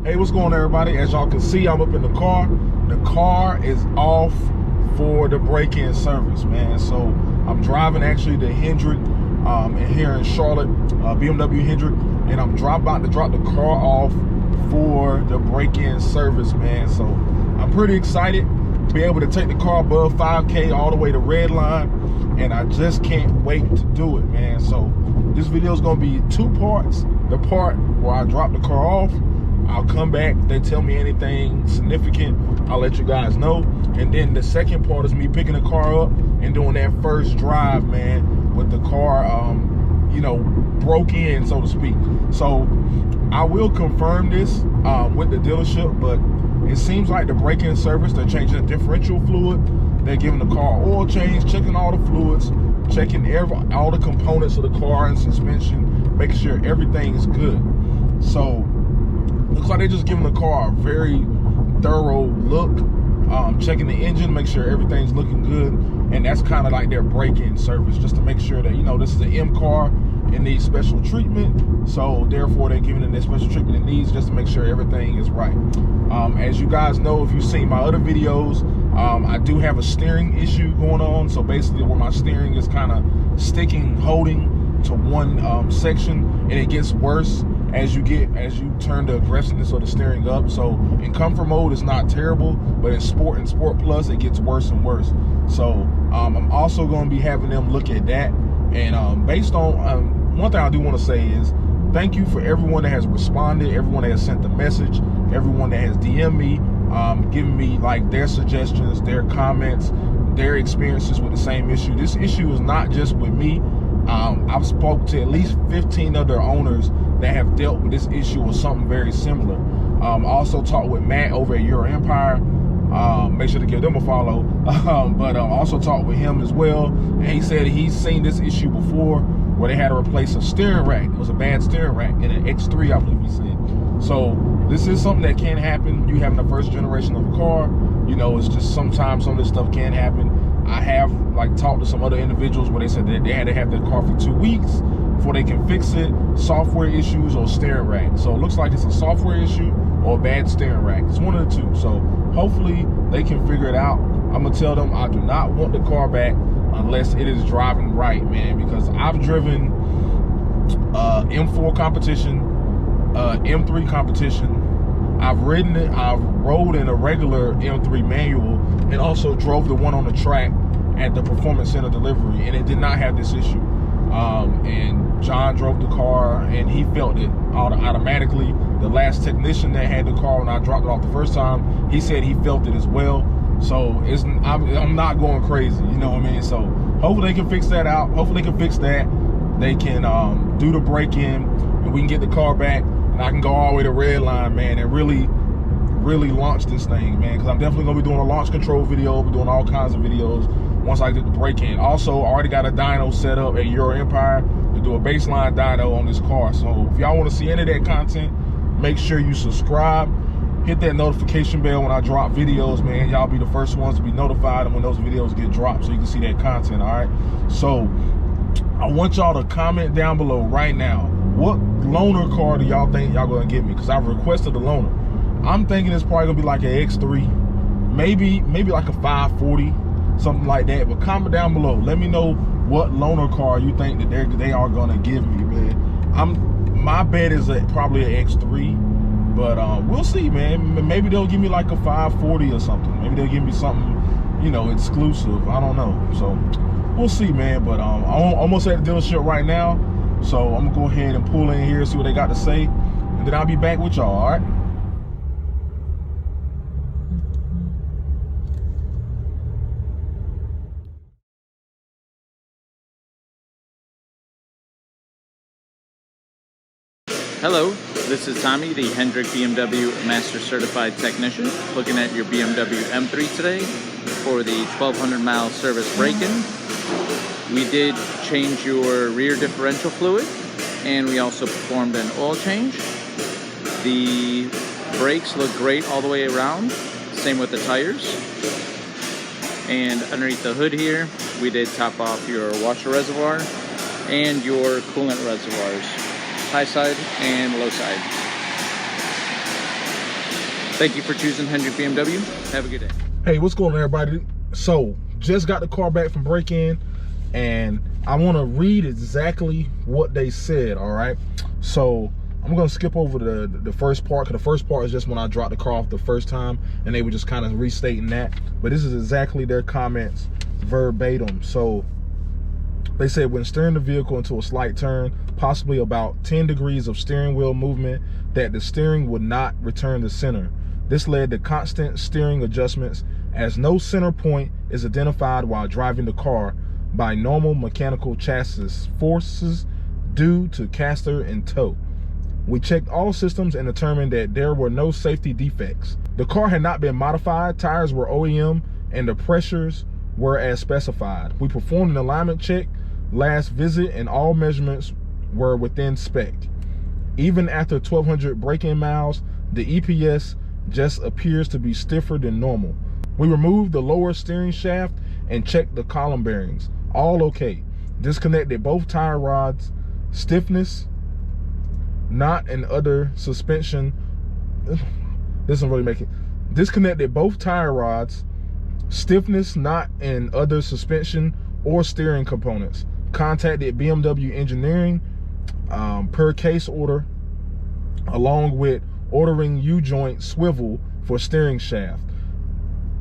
Hey, what's going on, everybody? As y'all can see, I'm up in the car. The car is off for the break-in service, man. So I'm driving actually to Hendrick here in Charlotte, BMW Hendrick, and I'm about to drop the car off for the break-in service, man. So I'm pretty excited to be able to take the car above 5K all the way to Redline, and I just can't wait to do it, man. So this video is going to be two parts. The part where I drop the car off, I'll come back. If they tell me anything significant, I'll let you guys know. And then the second part is me picking the car up and doing that first drive, man, with the car, you know, broke in, so to speak. So I will confirm this with the dealership, but it seems like the break-in service, they're changing the differential fluid. They're giving the car oil change, checking all the fluids, checking all the components of the car and suspension, making sure everything is good. So looks like they're just giving the car a very thorough look, checking the engine, make sure everything's looking good, and that's kind of like their break-in service, just to make sure that, you know, this is an M car, it needs special treatment, so therefore they're giving it the special treatment it needs, just to make sure everything is right. As you guys know, if you've seen my other videos, I do have a steering issue going on. So basically where my steering is kind of holding to one section, and it gets worse as you turn the aggressiveness of the steering up. So in comfort mode, it's not terrible, but in sport and sport plus, it gets worse and worse. So I'm also going to be having them look at that. And based on one thing I do want to say is thank you for everyone that has responded, everyone that has sent the message, everyone that has DM'd me, giving me like their suggestions, their comments, their experiences with the same issue. This issue is not just with me. I've spoke to at least 15 other owners that have dealt with this issue or something very similar. Also talked with Matt over at Euro Empire. Make sure to give them a follow. But also talked with him as well. And he said he's seen this issue before where they had to replace a steering rack. It was a bad steering rack in an X3, I believe he said. So this is something that can happen when you having the first generation of a car. You know, it's just sometimes some of this stuff can happen. I have like talked to some other individuals where they said that they had to have their car for 2 weeks before they can fix it, software issues or steering rack. So it looks like it's a software issue or a bad steering rack. It's one of the two. So hopefully they can figure it out. I'm gonna tell them I do not want the car back unless it is driving right, man, because I've driven M4 competition, M3 competition. I've ridden it, I've rode in a regular M3 manual, and also drove the one on the track at the Performance Center delivery, and it did not have this issue. And John drove the car and he felt it automatically. The last technician that had the car when I dropped it off the first time, he said he felt it as well. So I'm not going crazy, you know what I mean? So hopefully they can fix that out. Hopefully they can fix that. They can do the break-in and we can get the car back, and I can go all the way to Redline, man, and really launch this thing, man, because I'm definitely gonna be doing a launch control video. We're doing all kinds of videos once I get the break-in. Also, I already got a dyno set up at Euro Empire to do a baseline dyno on this car. So if y'all want to see any of that content, make sure you subscribe, hit that notification bell when I drop videos, man. Y'all be the first ones to be notified and when those videos get dropped, so you can see that content. All right, so I want y'all to comment down below right now, what loaner car do y'all think y'all gonna give me? Because I've requested a loaner. I'm thinking it's probably gonna be like an X3, maybe like a 540, something like that. But comment down below, let me know what loaner car you think that they are gonna give me, man. My bet is probably an X3, but we'll see, man. Maybe they'll give me like a 540 or something. Maybe they'll give me something, you know, exclusive. I don't know. So we'll see, man. But I'm almost at the dealership right now, so I'm gonna go ahead and pull in here, see what they got to say, and then I'll be back with y'all. All right. Hello, this is Tommy, the Hendrick BMW Master Certified Technician, looking at your BMW M3 today for the 1200 mile service break-in. We did change your rear differential fluid, and we also performed an oil change. The brakes look great all the way around, same with the tires. And underneath the hood here, we did top off your washer reservoir and your coolant reservoirs, high side and low side. Thank you for choosing Hendrick BMW. Have a good day. Hey, what's going on, everybody? So, just got the car back from break-in, and I want to read exactly what they said, all right? So, I'm going to skip over the first part, because the first part is just when I dropped the car off the first time, and they were just kind of restating that. But this is exactly their comments verbatim. So, they said, when steering the vehicle into a slight turn, possibly about 10 degrees of steering wheel movement, that the steering would not return to center. This led to constant steering adjustments, as no center point is identified while driving the car by normal mechanical chassis forces due to caster and toe. We checked all systems and determined that there were no safety defects. The car had not been modified, tires were OEM, and the pressures were as specified. We performed an alignment check last visit, and all measurements were within spec. Even after 1,200 break-in miles, the EPS just appears to be stiffer than normal. We removed the lower steering shaft and checked the column bearings. All okay. Disconnected both tire rods. Stiffness, not in other suspension. This doesn't really make it. Disconnected both tire rods. Stiffness, not in other suspension or steering components. Contacted BMW engineering per case order, along with ordering U-joint swivel for steering shaft.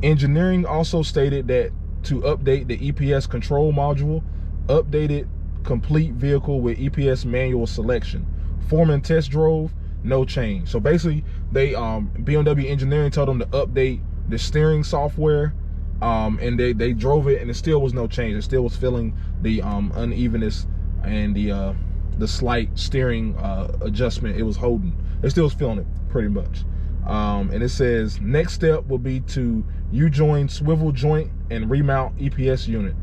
Engineering also stated that to update the EPS control module, updated complete vehicle with EPS manual selection. Foreman test drove, no change. So basically, they BMW engineering told them to update the steering software, and they drove it, and it still was no change. It still was feeling the unevenness and the slight steering adjustment it was holding. It still was feeling it pretty much. And it says next step will be to U-join swivel joint and remount EPS unit.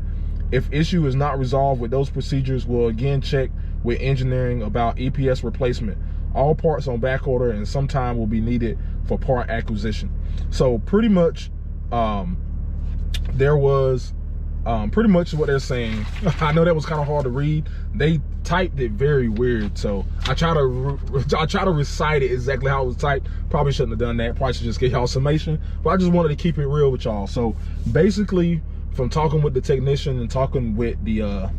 If issue is not resolved with those procedures, we'll again check with engineering about EPS replacement. All parts on back order, and some time will be needed for part acquisition. So pretty much there was pretty much what they're saying. I know that was kind of hard to read. They typed it very weird, so I try to recite it exactly how it was typed. Probably shouldn't have done that. Probably should just get y'all summation, but I just wanted to keep it real with y'all. So basically, from talking with the technician and talking with the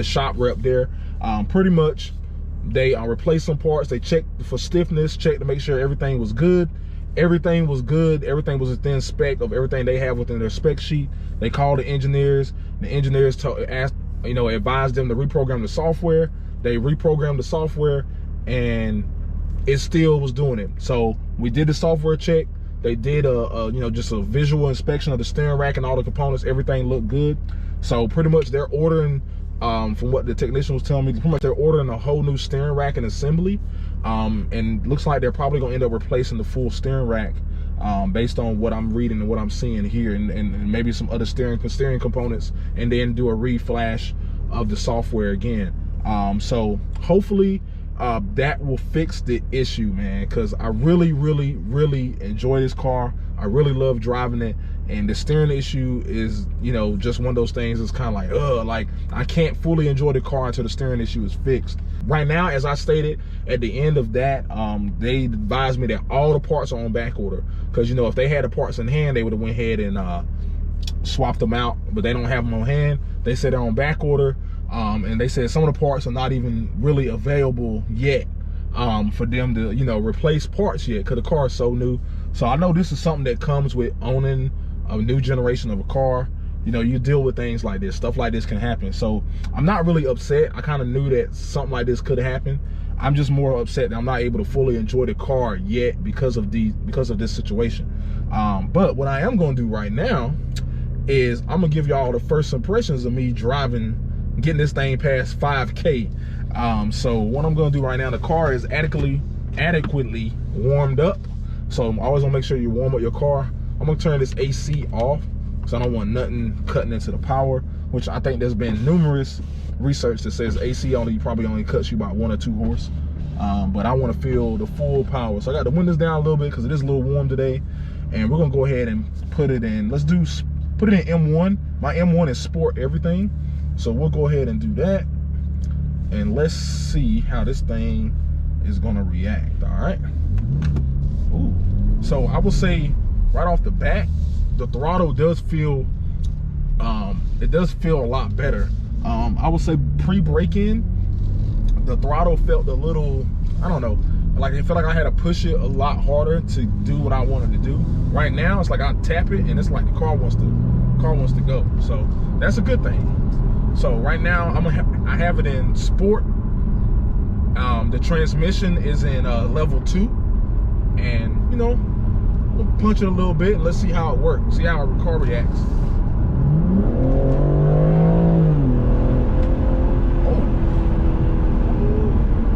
shop rep there, pretty much they replaced some parts. They checked for stiffness, checked to make sure everything was good. Everything was good. Everything was within spec of everything they have within their spec sheet. They called the engineers. The engineers advised them to reprogram the software. They reprogrammed the software, and it still was doing it. So we did the software check. They did just a visual inspection of the steering rack and all the components. Everything looked good. So pretty much they're ordering, from what the technician was telling me, pretty much they're ordering a whole new steering rack and assembly. And looks like they're probably gonna end up replacing the full steering rack, based on what I'm reading and what I'm seeing here, and maybe some other steering components, and then do a reflash of the software again. So hopefully that will fix the issue, man, because I really enjoy this car. I really love driving it, and the steering issue is, just one of those things. It's kind of like I can't fully enjoy the car until the steering issue is fixed. Right now, as I stated at the end of that, they advised me that all the parts are on back order, because if they had the parts in hand, they would have went ahead and swapped them out, but they don't have them on hand. They said they're on back order, and they said some of the parts are not even really available yet for them to replace parts yet, because the car is so new. So I know this is something that comes with owning a new generation of a car. You deal with things like this. Stuff like this can happen. So I'm not really upset. I kind of knew that something like this could happen. I'm just more upset that I'm not able to fully enjoy the car yet because of this situation. But what I am going to do right now is I'm gonna give y'all the first impressions of me driving, getting this thing past 5K. So what I'm gonna do right now, the car is adequately warmed up. So I always wanna make sure you warm up your car. I'm gonna turn this AC off, because I don't want nothing cutting into the power, which I think there's been numerous research that says AC probably only cuts you about 1 or 2 horse. But I want to feel the full power. So I got the windows down a little bit because it is a little warm today. And we're gonna go ahead and put it in. Put it in M1. My M1 is sport everything. So we'll go ahead and do that. And let's see how this thing is gonna react. All right. Ooh. So I would say right off the bat, the throttle does feel, it does feel a lot better. I would say pre-break-in, the throttle felt a little, I don't know, like it felt like I had to push it a lot harder to do what I wanted to do. Right now, it's like I tap it and it's like the car wants to go. So that's a good thing. So right now, I have it in sport. The transmission is in level 2, and you know, we'll punch it a little bit and let's see how it works. See how the car reacts.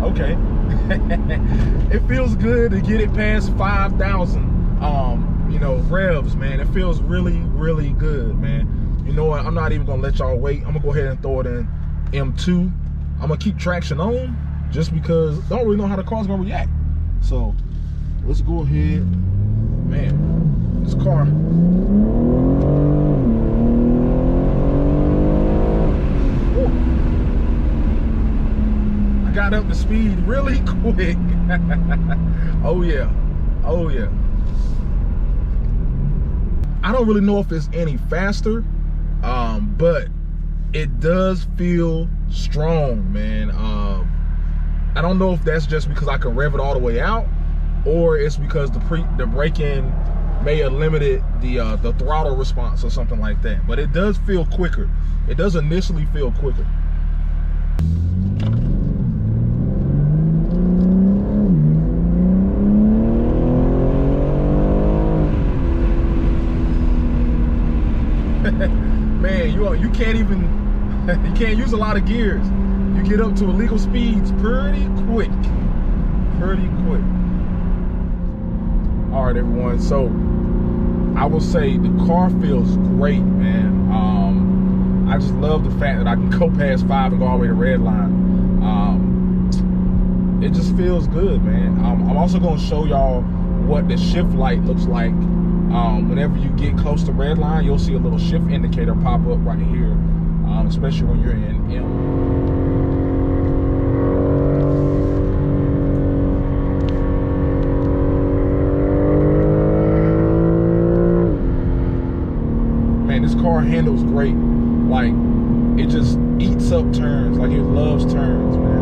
Okay. It feels good to get it past 5,000 you know, revs, man. It feels really, really good, man. You know what, I'm not even gonna let y'all wait. I'm gonna go ahead and throw it in M2. I'm gonna keep traction on just because I don't really know how the car's gonna react. So let's go ahead. Man, this car, got up to speed really quick. Oh yeah, oh yeah. I don't really know if it's any faster, but it does feel strong, man. I don't know if that's just because I can rev it all the way out, or it's because the break-in may have limited the throttle response or something like that. But it does feel quicker. It does initially feel quicker. Man, you can't even, you can't use a lot of gears. You get up to illegal speeds pretty quick. Pretty quick. All right, everyone. So I will say the car feels great, man. I just love the fact that I can go past 5 and go all the way to red line. It just feels good, man. I'm also gonna show y'all what the shift light looks like. Whenever you get close to red line, you'll see a little shift indicator pop up right here, especially when you're in M. Man, this car handles great. Like, it just eats up turns. Like, it loves turns, man.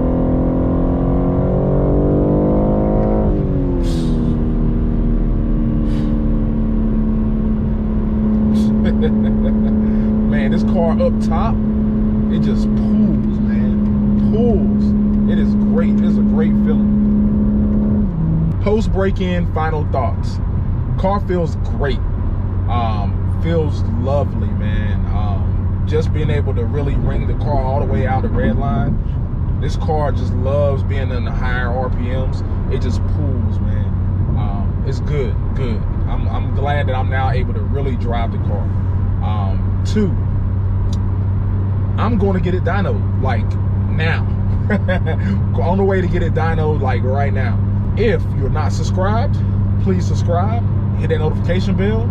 Man, this car up top, it just pulls, man. Pulls. It is great. It's a great feeling. Post break-in, final thoughts. Car feels great. Feels lovely, man. Just being able to really ring the car all the way out of red line. This car just loves being in the higher RPMs. It just pulls, man. It's good, good. I'm glad that I'm now able to really drive the car. 2, I'm going to get it dynoed, like, now. On the way to get it dynoed, like, right now. If you're not subscribed, please subscribe, hit that notification bell,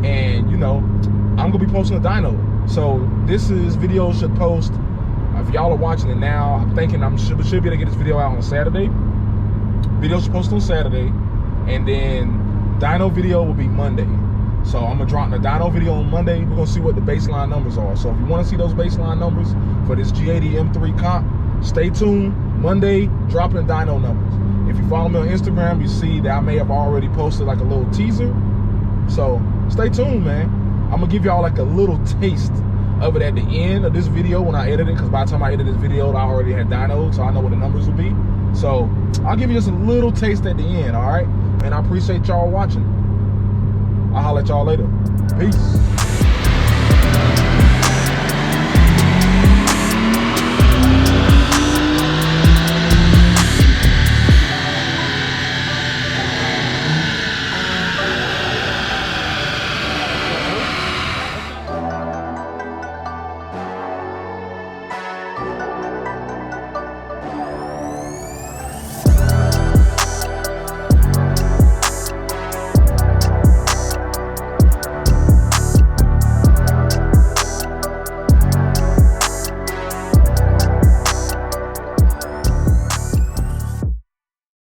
and, you know, I'm going to be posting a dyno. So this video should post, if y'all are watching it now, I'm thinking I should be able to get this video out on Saturday. Video should post on Saturday, and then dyno video will be Monday. So I'm gonna drop the dyno video on Monday. We're gonna see what the baseline numbers are. So if you wanna see those baseline numbers for this G80 M3 comp, stay tuned. Monday, dropping the dyno numbers. If you follow me on Instagram, you see that I may have already posted like a little teaser. So stay tuned, man. I'm gonna give y'all like a little taste of it at the end of this video when I edit it, because by the time I edit this video, I already had dynoed, so I know what the numbers will be. So I'll give you just a little taste at the end, all right? And I appreciate y'all watching. I'll holler at y'all later. Peace.